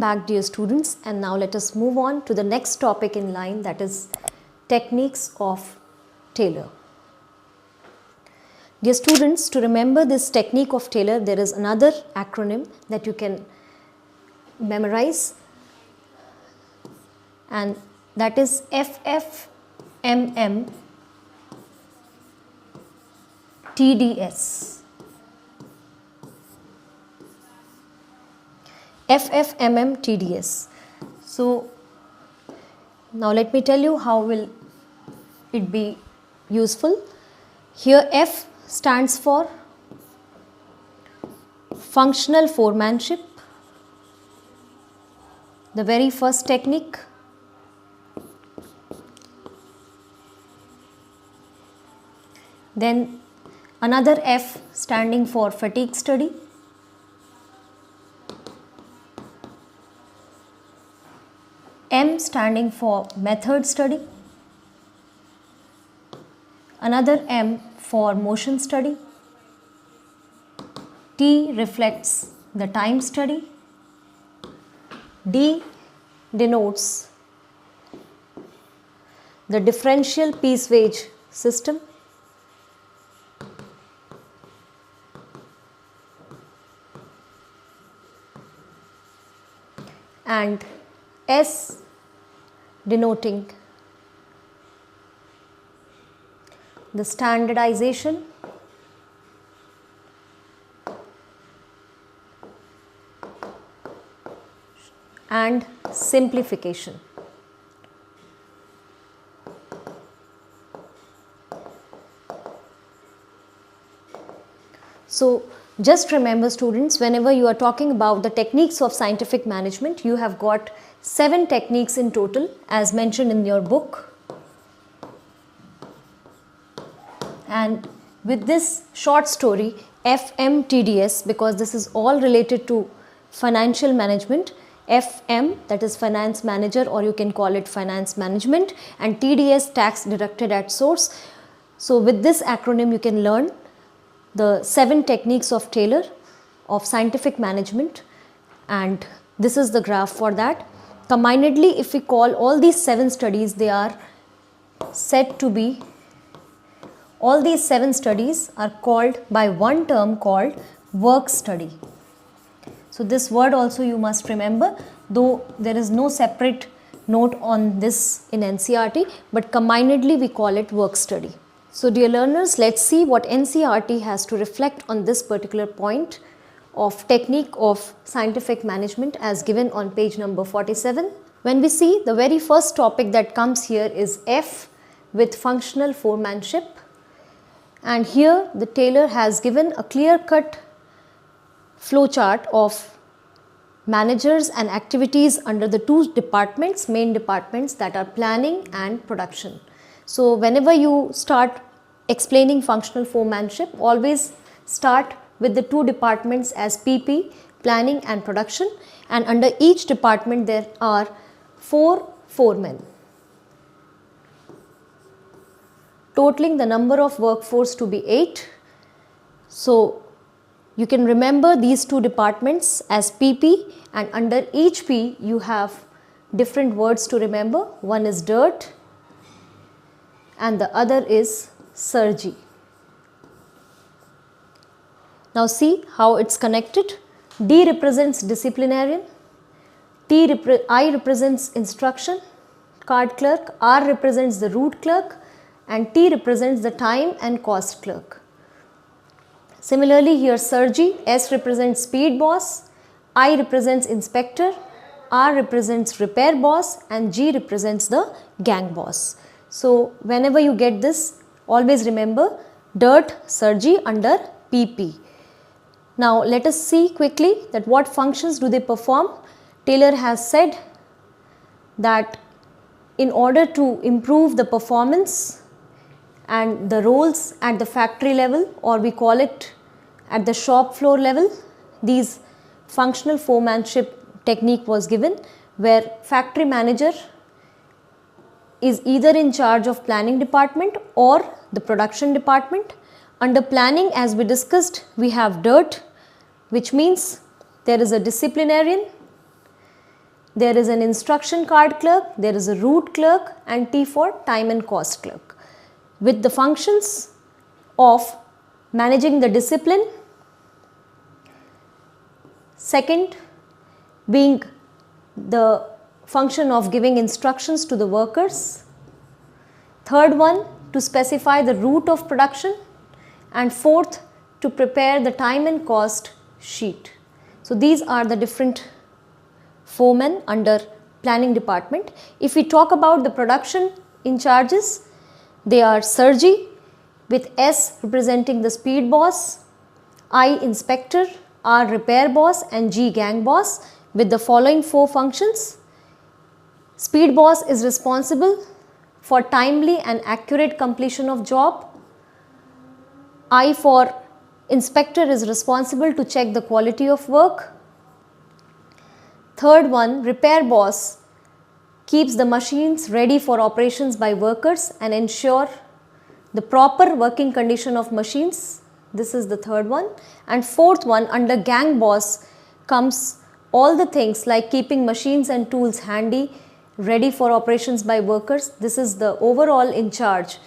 back, dear students, and now let us move on to the next topic in line, that is techniques of Taylor. Dear students, to remember this technique of Taylor, there is another acronym that you can memorize, and that is FFMM TDS. FFMM TDS. So now let me tell you how will it be useful. Here F stands for functional foremanship, the very first technique. Then another F standing for fatigue study. M standing for method study. Another M for motion study. T reflects the time study. D denotes the differential piece wage system. And S denoting the standardization and simplification. So just remember, students, whenever you are talking about the techniques of scientific management, you have got 7 techniques in total as mentioned in your book. And with this short story FMTDS, because this is all related to financial management, FM, that is finance manager, or you can call it finance management, and TDS, tax deducted at source. So with this acronym you can learn the 7 techniques of Taylor of scientific management, and this is the graph for that. Combinedly, if we call all these 7 studies, they are said to be, all these 7 studies are called by one term called work study. So this word also you must remember, though there is no separate note on this in NCERT, but combinedly we call it work study. So dear learners, let's see what NCERT has to reflect on this particular point of technique of scientific management as given on page number 47. When we see, the very first topic that comes here is F with functional foremanship, and here the Taylor has given a clear-cut flowchart of managers and activities under the 2 departments, main departments, that are planning and production. So whenever you start explaining functional foremanship, always start with the 2 departments as PP, planning and production, and under each department there are 4 foremen, totaling the number of workforce to be 8. So you can remember these 2 departments as PP, and under each P you have different words to remember. One is dirt and the other is surgery. Now see how it's connected. D represents disciplinarian, I represents instruction card clerk, R represents the route clerk, and T represents the time and cost clerk. Similarly here surgery, S represents speed boss, I represents inspector, R represents repair boss, and G represents the gang boss. So whenever you get this, always remember dirt, surgery under PP. Now let us see quickly that what functions do they perform. Taylor has said that in order to improve the performance and the roles at the factory level, or we call it at the shop floor level, these functional foremanship technique was given, where factory manager is either in charge of planning department or the production department. Under planning, as we discussed, we have dirt, which means there is a disciplinarian, there is an instruction card clerk, there is a route clerk, and T for time and cost clerk, with the functions of managing the discipline, second being the function of giving instructions to the workers, third one to specify the route of production, and fourth to prepare the time and cost sheet. So these are the different foremen under planning department. If we talk about the production in charges, they are Surgi with S representing the speed boss, I inspector, R repair boss, and G gang boss, with the following four functions. Speed boss is responsible for timely and accurate completion of job. I for inspector is responsible to check the quality of work. Third one, repair boss, keeps the machines ready for operations by workers and ensure the proper working condition of machines. This is the third one. And fourth one, under gang boss comes all the things like keeping machines and tools handy, ready for operations by workers. This is the overall in charge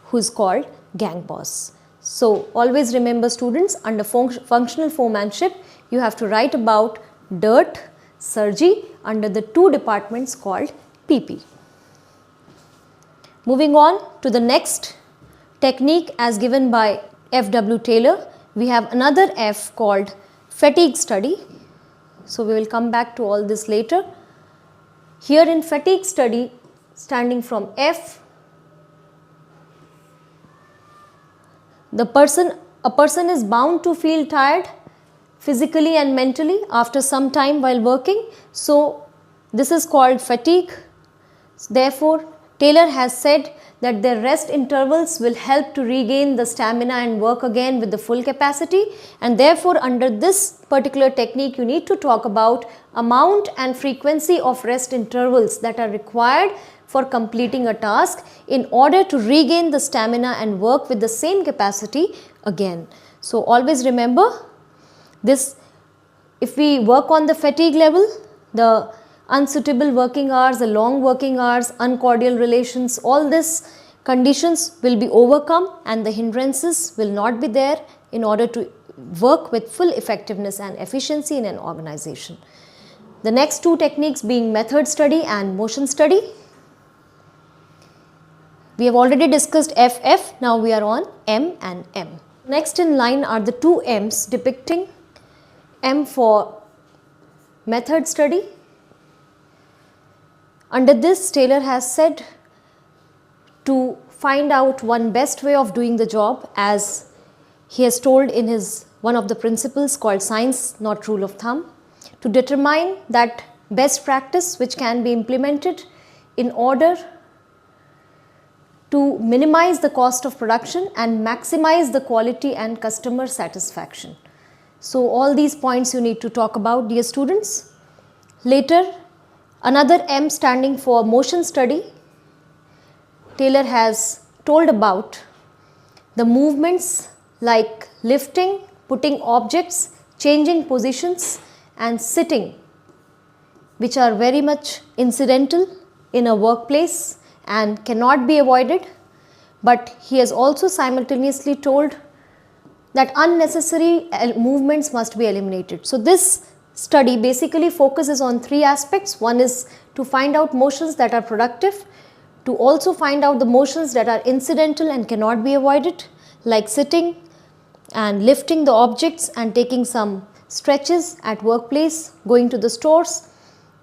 who is called gang boss. So always remember students, under functional foremanship you have to write about dirt, Surgi under the two departments called PP. Moving on to the next technique as given by F.W. Taylor, we have another F called fatigue study. So we will come back to all this later. Here in fatigue study, standing from F, a person is bound to feel tired physically and mentally after some time while working. So this is called fatigue. Therefore, Taylor has said that their rest intervals will help to regain the stamina and work again with the full capacity, and therefore under this particular technique you need to talk about amount and frequency of rest intervals that are required for completing a task in order to regain the stamina and work with the same capacity again. So always remember this. If we work on the fatigue level, the unsuitable working hours, the long working hours, uncordial relations, all these conditions will be overcome and the hindrances will not be there in order to work with full effectiveness and efficiency in an organization. The next two techniques being method study and motion study. We have already discussed FF, now we are on M and M. Next in line are the two M's depicting M for method study. Under this, Taylor has said to find out one best way of doing the job, as he has told in his one of the principles called science not rule of thumb, to determine that best practice which can be implemented in order to minimize the cost of production and maximize the quality and customer satisfaction. So all these points you need to talk about, dear students. Later, another M standing for motion study, Taylor has told about the movements like lifting, putting objects, changing positions and sitting, which are very much incidental in a workplace and cannot be avoided. But he has also simultaneously told that unnecessary movements must be eliminated. So this study basically focuses on three aspects. One is to find out motions that are productive, to also find out the motions that are incidental and cannot be avoided, like sitting and lifting the objects and taking some stretches at workplace, going to the stores.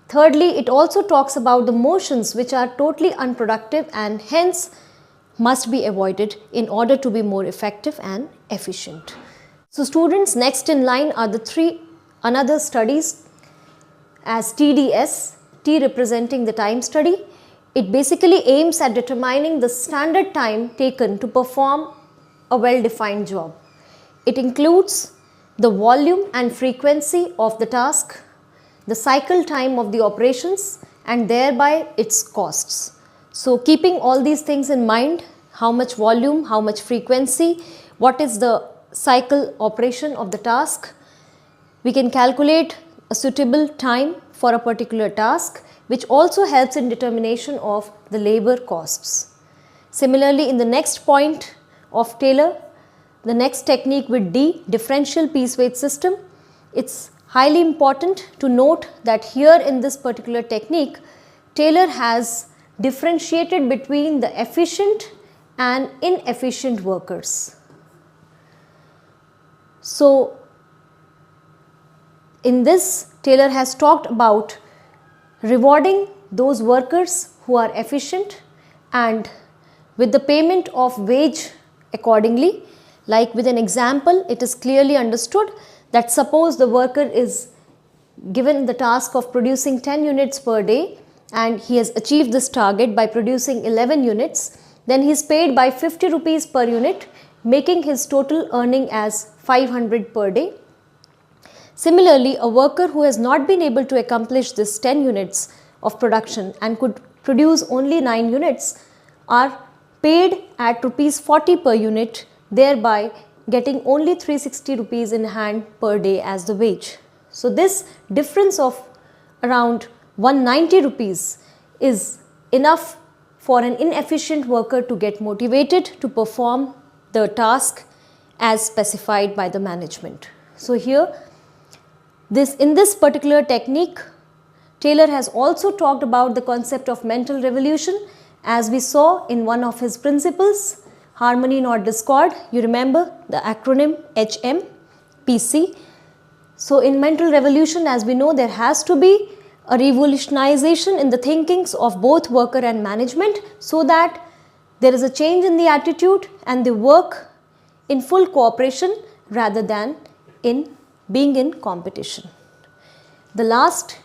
Thirdly, it also talks about the motions which are totally unproductive and hence must be avoided in order to be more effective and efficient. So students, next in line are the three another studies as TDS, T representing the time study. It basically aims at determining the standard time taken to perform a well-defined job. It includes the volume and frequency of the task, the cycle time of the operations and thereby its costs. So keeping all these things in mind, how much volume, how much frequency, what is the cycle operation of the task, we can calculate a suitable time for a particular task, which also helps in determination of the labor costs. Similarly, in the next point of Taylor, the next technique with D, differential piece weight system, it's highly important to note that here in this particular technique, Taylor has differentiated between the efficient and inefficient workers. So, in this, Taylor has talked about rewarding those workers who are efficient and with the payment of wage accordingly. Like with an example, it is clearly understood that suppose the worker is given the task of producing 10 units per day and he has achieved this target by producing 11 units, then he is paid by 50 rupees per unit, making his total earning as 500 per day. Similarly, a worker who has not been able to accomplish this 10 units of production and could produce only 9 units are paid at rupees 40 per unit, thereby getting only 360 rupees in hand per day as the wage. So, this difference of around 190 rupees is enough for an inefficient worker to get motivated to perform the task as specified by the management. So, here in this particular technique, Taylor has also talked about the concept of mental revolution, as we saw in one of his principles, harmony not discord. You remember the acronym HMPC. So, in mental revolution, as we know, there has to be a revolutionization in the thinkings of both worker and management, so that there is a change in the attitude and they work in full cooperation rather than in being in competition. The last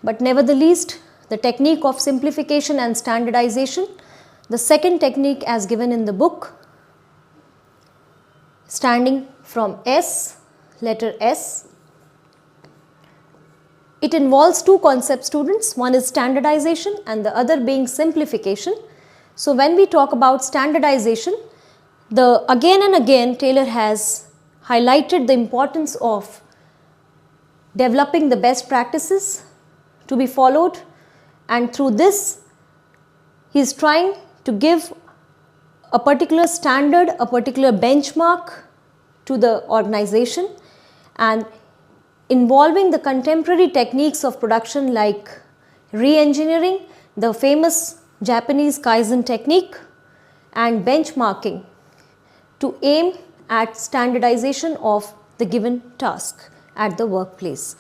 but never the least, the technique of simplification and standardization. The second technique as given in the book, standing from S, letter S. It involves two concepts, students. One is standardization and the other being simplification. So, when we talk about standardization, again and again Taylor has highlighted the importance of developing the best practices to be followed, and through this he is trying to give a particular standard, a particular benchmark to the organization, and involving the contemporary techniques of production like re-engineering, the famous Japanese Kaizen technique, and benchmarking to aim at standardization of the given task at the workplace.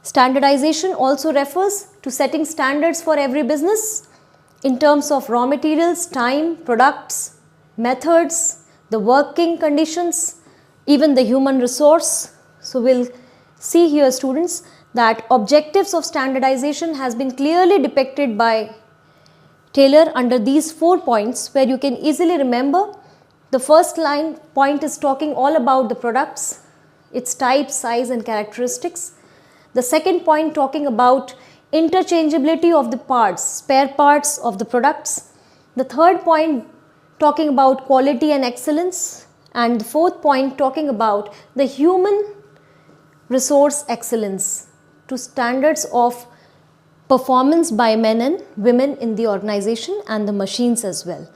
Standardization also refers to setting standards for every business in terms of raw materials, time, products, methods, the working conditions, even the human resource. So, we will see here, students, that objectives of standardization has been clearly depicted by Taylor under these 4 points, where you can easily remember. The first point is talking all about the products, its type, size and characteristics. The second point talking about interchangeability of the parts, spare parts of the products. The third point talking about quality and excellence, and the fourth point talking about the human resource excellence to standards of performance by men and women in the organization and the machines as well.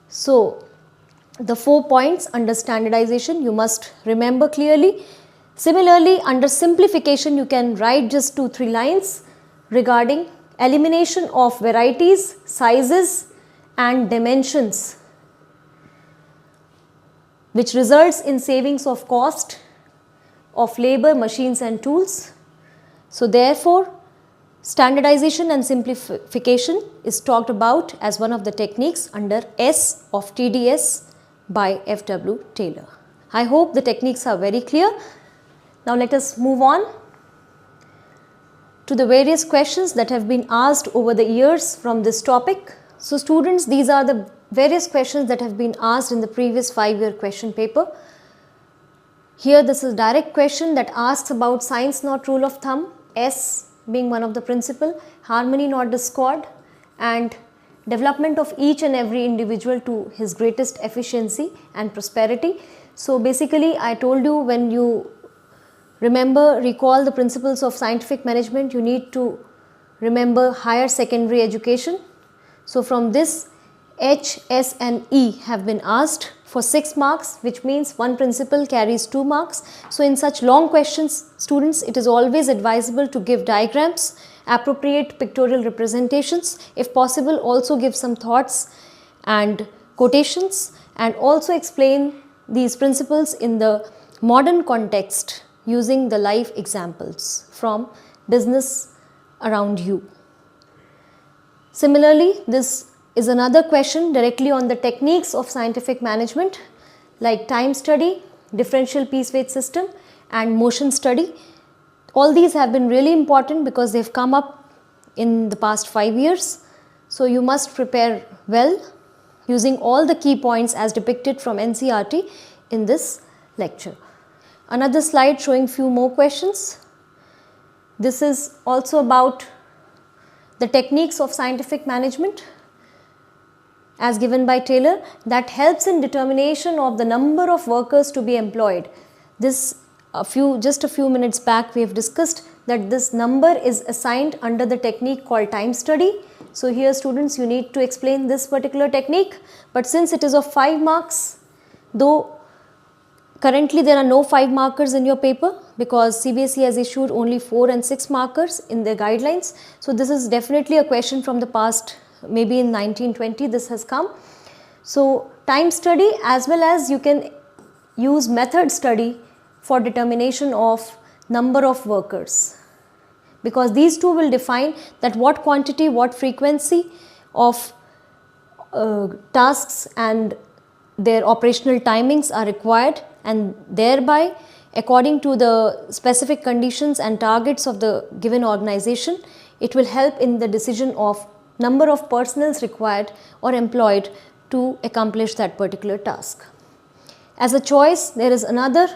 So, the 4 points under standardization you must remember clearly. Similarly, under simplification you can write just 2-3 lines regarding elimination of varieties, sizes and dimensions, which results in savings of cost of labor, machines and tools. So, therefore, standardization and simplification is talked about as one of the techniques under S of TDS by F.W. Taylor. I hope the techniques are very clear. Now, let us move on to the various questions that have been asked over the years from this topic. So, students, these are the various questions that have been asked in the previous 5-year question paper. Here, this is a direct question that asks about science not rule of thumb, S being one of the principle, harmony not discord, and development of each and every individual to his greatest efficiency and prosperity. So, basically I told you when you remember, recall the principles of scientific management, you need to remember higher secondary education. So from this, H, S and E have been asked for 6 marks, which means one principle carries 2 marks. So in such long questions, students, it is always advisable to give diagrams, appropriate pictorial representations, if possible also give some thoughts and quotations, and also explain these principles in the modern context using the live examples from business around you. Similarly, this is another question directly on the techniques of scientific management like time study, differential piece weight system and motion study. All these have been really important because they have come up in the past 5 years. So you must prepare well using all the key points as depicted from NCERT in this lecture. Another slide showing few more questions. This is also about the techniques of scientific management as given by Taylor that helps in determination of the number of workers to be employed. This just a few minutes back we have discussed that this number is assigned under the technique called time study. So here students, you need to explain this particular technique, but since it is of 5 marks, though currently there are no 5 markers in your paper because CBSE has issued only 4 and 6 markers in their guidelines. So this is definitely a question from the past, maybe in 1920 this has come. So time study as well as you can use method study for determination of number of workers, because these two will define that what quantity, what frequency of tasks and their operational timings are required, and thereby according to the specific conditions and targets of the given organization, it will help in the decision of number of personnel required or employed to accomplish that particular task. As a choice, there is another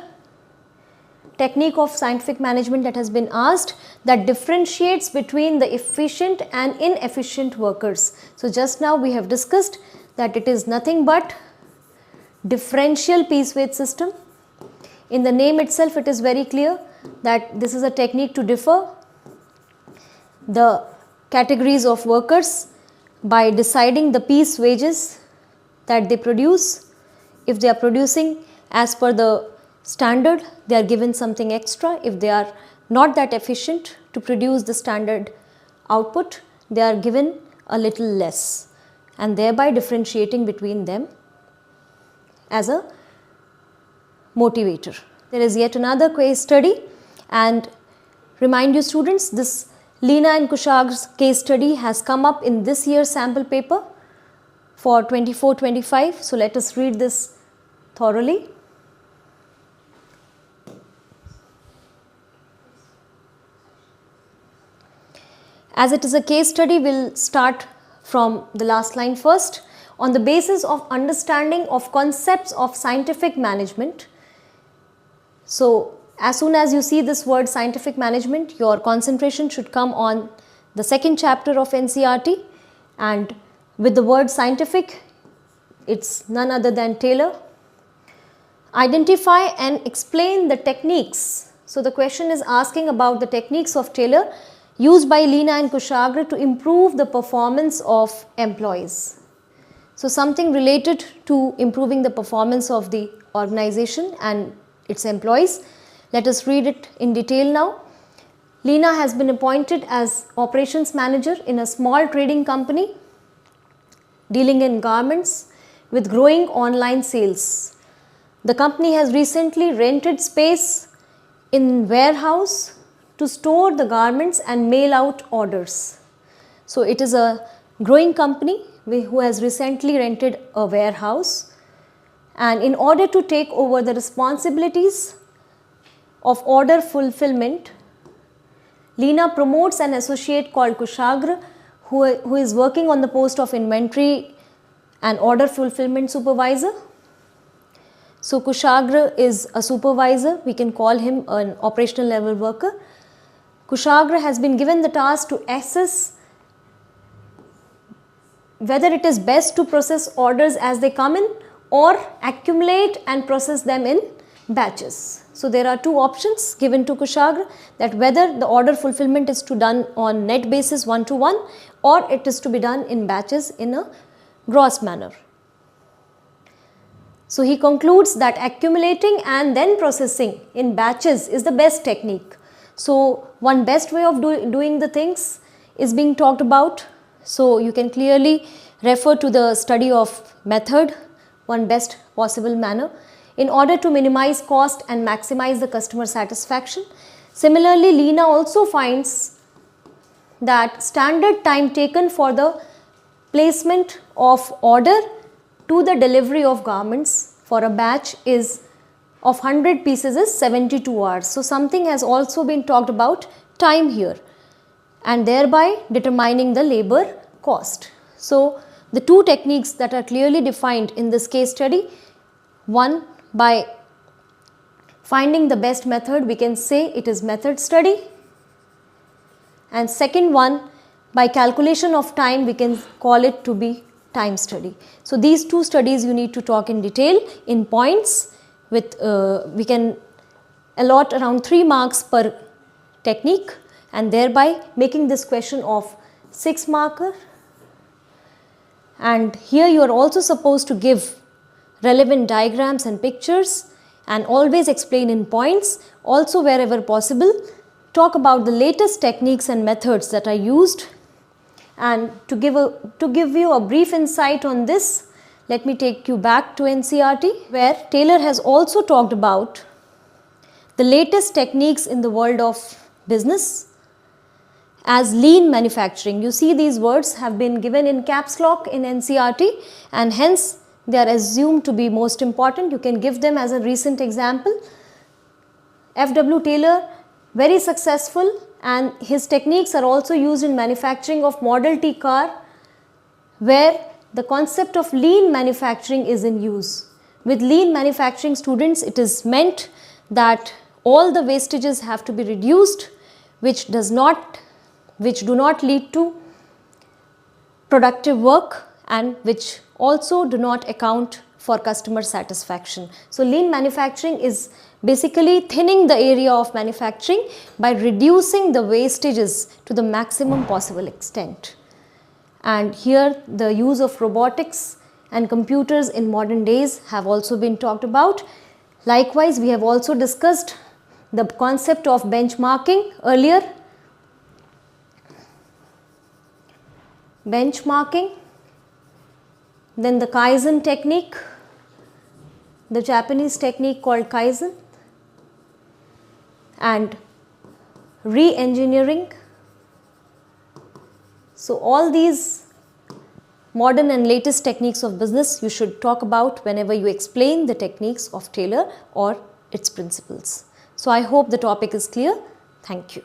technique of scientific management that has been asked that differentiates between the efficient and inefficient workers. So just now we have discussed that it is nothing but differential piece weight system. In the name itself it is very clear that this is a technique to differ the categories of workers by deciding the piece wages that they produce. If they are producing as per the standard, they are given something extra. If they are not that efficient to produce the standard output, they are given a little less, and thereby differentiating between them as a motivator. There is yet another case study, and remind you students, this Lina and Kushagra's case study has come up in this year's sample paper for 24-25. So let us read this thoroughly. As it is a case study, we will start from the last line first. On the basis of understanding of concepts of scientific management. So as soon as you see this word scientific management, your concentration should come on the second chapter of NCERT, and with the word scientific, it's none other than Taylor. Identify and explain the techniques. So the question is asking about the techniques of Taylor used by Lina and Kushagra to improve the performance of employees. So something related to improving the performance of the organization and its employees. Let us read it in detail now. Lina has been appointed as operations manager in a small trading company dealing in garments with growing online sales. The company has recently rented space in warehouse to store the garments and mail out orders. So it is a growing company who has recently rented a warehouse, and in order to take over the responsibilities of order fulfillment, Lina promotes an associate called Kushagra who is working on the post of inventory and order fulfillment supervisor. So Kushagra is a supervisor, we can call him an operational level worker. Kushagra has been given the task to assess whether it is best to process orders as they come in or accumulate and process them in batches. So there are two options given to Kushagra, that whether the order fulfillment is to done on net basis 1-to-1 or it is to be done in batches in a gross manner. So he concludes that accumulating and then processing in batches is the best technique. So one best way of doing the things is being talked about. So you can clearly refer to the study of method, one best possible manner, in order to minimize cost and maximize the customer satisfaction. Similarly, Leena also finds that standard time taken for the placement of order to the delivery of garments for a batch is of 100 pieces is 72 hours. So something has also been talked about time here, and thereby determining the labor cost. So the two techniques that are clearly defined in this case study, one by finding the best method, we can say it is method study, and second one by calculation of time, we can call it to be time study. So these two studies you need to talk in detail in points with we can allot around 3 marks per technique, and thereby making this question of 6 marker. And here you are also supposed to give relevant diagrams and pictures and always explain in points. Also, wherever possible, talk about the latest techniques and methods that are used. And to give you a brief insight on this, let me take you back to NCERT, where Taylor has also talked about the latest techniques in the world of business as lean manufacturing. You see, these words have been given in caps lock in NCERT, and hence they are assumed to be most important. You can give them as a recent example. F.W. Taylor, very successful, and his techniques are also used in manufacturing of Model T car, where the concept of lean manufacturing is in use. With lean manufacturing, students, it is meant that all the wastages have to be reduced, which do not lead to productive work and which also do not account for customer satisfaction. So lean manufacturing is basically thinning the area of manufacturing by reducing the wastages to the maximum possible extent. And here the use of robotics and computers in modern days have also been talked about. Likewise, we have also discussed the concept of benchmarking earlier. Benchmarking, then the Kaizen technique, the Japanese technique called Kaizen, and re-engineering. So all these modern and latest techniques of business you should talk about whenever you explain the techniques of Taylor or its principles. So I hope the topic is clear. Thank you.